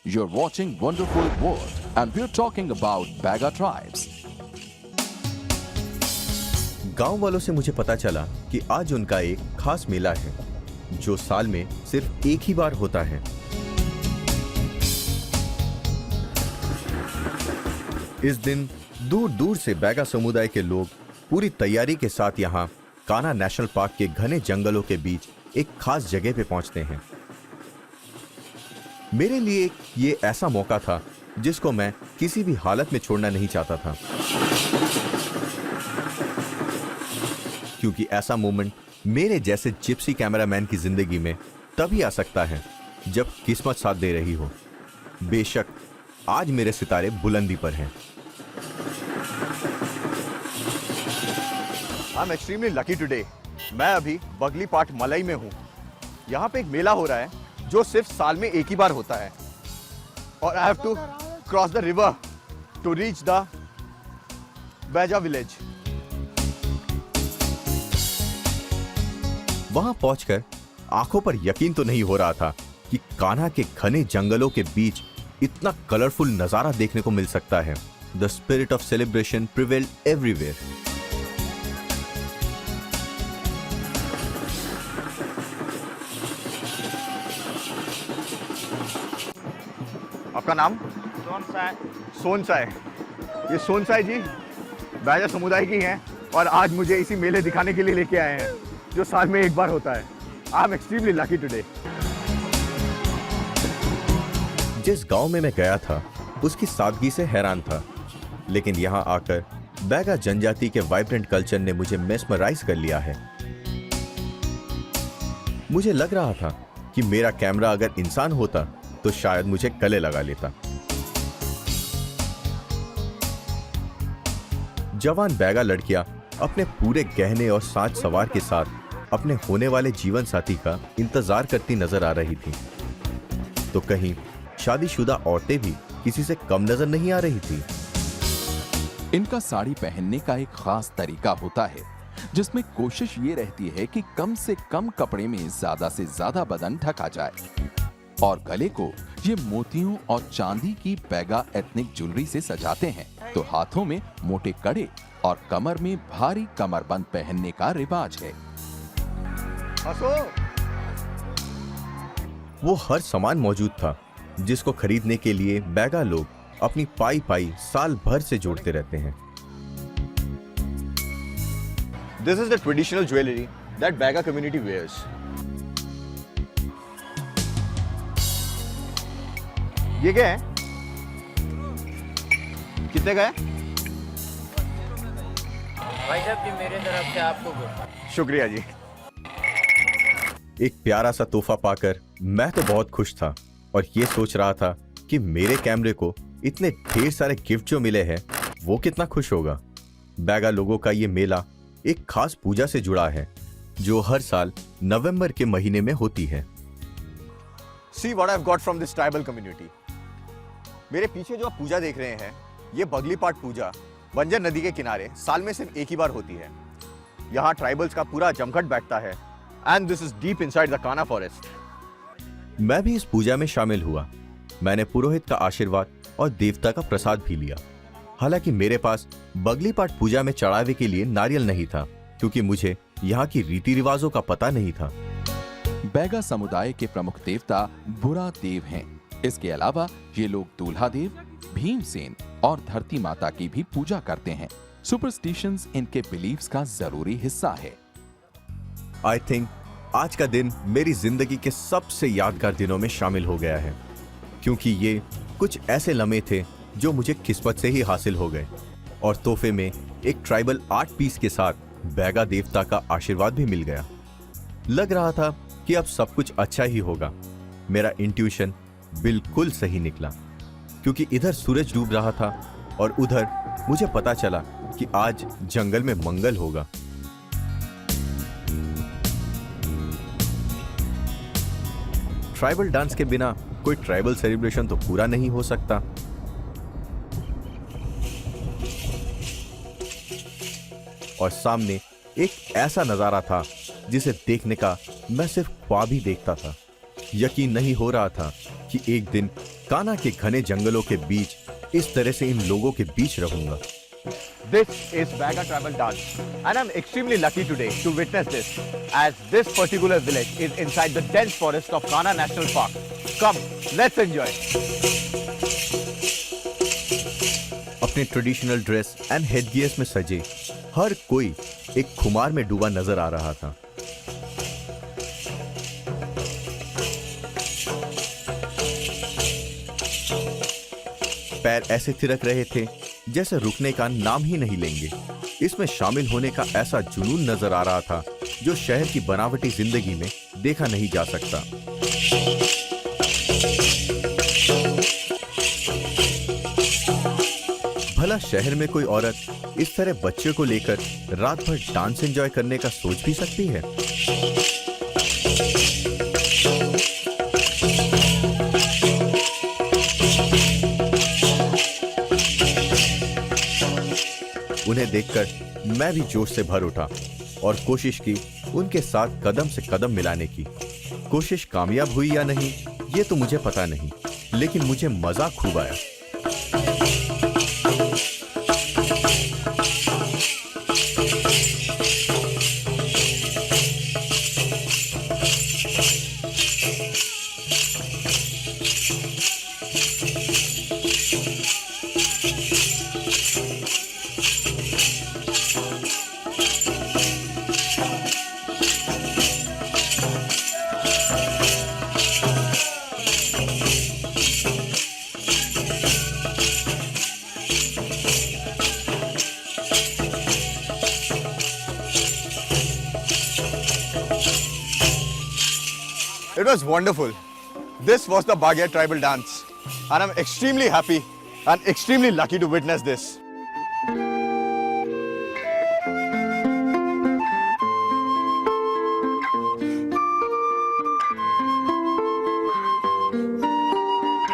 You're watching Wonderful World and we're talking about Baga tribes. गांव वालों से मुझे पता चला कि आज उनका एक खास मेला है जो साल में सिर्फ एक ही बार होता है। इस दिन दूर दूर से बैगा समुदाय के लोग पूरी तैयारी के साथ यहाँ कान्हा नेशनल पार्क के घने जंगलों के बीच एक खास जगह पे पहुंचते हैं। मेरे लिए ये ऐसा मौका था जिसको मैं किसी भी हालत में छोड़ना नहीं चाहता था, क्योंकि ऐसा मोमेंट मेरे जैसे जिप्सी कैमरामैन की जिंदगी में तभी आ सकता है जब किस्मत साथ दे रही हो। बेशक आज मेरे सितारे बुलंदी पर हैं। I'm extremely lucky today. मैं अभी बगली पाट मलई में हूँ। यहाँ पे एक मेला हो रहा है जो सिर्फ साल में एक ही बार होता है और I have to cross the river to reach the Baija village. वहां पहुंचकर आंखों पर यकीन तो नहीं हो रहा था कि कान्हा के घने जंगलों के बीच इतना कलरफुल नजारा देखने को मिल सकता है। The spirit of celebration prevailed everywhere. आपका नाम? सोनसाय। ये सोनसाय जी बैजा समुदाय की हैं और आज मुझे इसी मेले दिखाने के लिए लेके आए हैं जो साल में एक बार होता है। I am extremely lucky today. जिस गांव में मैं गया था उसकी सादगी से हैरान था, लेकिन यहां आकर बैगा जनजाति के वाइब्रेंट कल्चर ने मुझे मेस्मराइज कर लिया है। मुझे लग रहा था कि मेरा कैमरा अगर इंसान होता तो शायद मुझे गले लगा लेता। जवान बैगा लड़कियां अपने पूरे गहने और साज सवार के साथ अपने होने वाले जीवन साथी का इंतजार करती नजर आ रही थी, तो कहीं शादीशुदा औरतें भी किसी से कम नजर नहीं आ रही थी। इनका साड़ी पहनने का एक खास तरीका होता है जिसमें कोशिश ये रहती है कि कम से कम कपड़े में ज्यादा से ज्यादा बदन ढका जाए और गले को ये मोतियों और चांदी की बैगा एथनिक ज्वेलरी से सजाते हैं, तो हाथों में मोटे कड़े और कमर में भारी कमरबंद पहनने का रिवाज है। वो हर सामान मौजूद था जिसको खरीदने के लिए बैगा लोग अपनी पाई पाई साल भर से जोड़ते रहते हैं। This is the traditional jewelry that Baga community wears. ये क्या है? कितने का है? भाई साहब जी मेरे तरफ से आपको शुक्रिया जी। एक प्यारा सा तोहफा पाकर मैं तो बहुत खुश था और ये सोच रहा था कि मेरे कैमरे को इतने ढेर सारे गिफ्ट जो मिले हैं वो कितना खुश होगा। बैगा लोगों का ये मेला एक खास पूजा से जुड़ा है जो हर साल नवंबर के महीने में होती है। See what I've got from this tribal community. मेरे पीछे जो आप पूजा देख रहे हैं ये बगली पाट पूजा बंजर नदी के किनारे साल में सिर्फ एक ही बार होती है। यहाँ ट्राइबल्स का पूरा जमघट बैठता है and this is deep inside the Kanha forest. मैं भी इस पूजा में शामिल हुआ। मैंने पुरोहित का आशीर्वाद और देवता का प्रसाद भी लिया। हालांकि मेरे पास बगली पाट पूजा में चढ़ावे के लिए नारियल नहीं था, क्योंकि मुझे यहाँ की रीति रिवाजों का पता नहीं था। बैगा समुदाय के प्रमुख देवता बुरा देव हैं। इसके अलावा ये लोग दूल्हा देव, भीमसेन और धरती माता की भी पूजा करते हैं। सुपरस्टिशंस इनके बिलीव्स का जरूरी हिस्सा है। आई थिंक आज का दिन मेरी जिंदगी के सबसे यादगार दिनों में शामिल हो गया है, क्योंकि ये कुछ ऐसे लम्हे थे जो मुझे किस्मत से ही हासिल हो गए और तोहफे में एक ट्राइबल आर्ट पीस के साथ बैगा देवता का आशीर्वाद भी मिल गया। लग रहा था कि अब सब कुछ अच्छा ही होगा। मेरा इंट्यूशन बिल्कुल सही निकला, क्योंकि इधर सूरज डूब रहा था और उधर मुझे पता चला कि आज जंगल में मंगल होगा। ट्राइबल डांस के बिना कोई ट्राइबल सेलिब्रेशन तो पूरा नहीं हो सकता। और सामने एक ऐसा नजारा था जिसे देखने का मैं सिर्फ ख्वाब ही देखता था। यकीन नहीं हो रहा था कि एक दिन कान्हा के घने जंगलों के बीच इस तरह से इन लोगों के बीच रहूंगा। This is Baga tribal dance, and I'm extremely lucky today to witness this, as this particular village is inside the dense forest of Kanha National Park. Come, let's enjoy. अपने ट्रेडिशनल ड्रेस एंड हेडगियर्स में सजे हर कोई एक खुमार में डूबा नजर आ रहा था। पैर ऐसे थिरक रहे थे जैसे रुकने का नाम ही नहीं लेंगे। इसमें शामिल होने का ऐसा जुनून नजर आ रहा था जो शहर की बनावटी जिंदगी में देखा नहीं जा सकता। भला शहर में कोई औरत इस तरह बच्चे को लेकर रात भर डांस एंजॉय करने का सोच भी सकती है? उन्हें देखकर मैं भी जोश से भर उठा और कोशिश की उनके साथ कदम से कदम मिलाने की। कोशिश कामयाब हुई या नहीं ये तो मुझे पता नहीं, लेकिन मुझे मजा खूब आया। It was wonderful. This was the Bagher tribal dance, and I'm extremely happy and extremely lucky to witness this.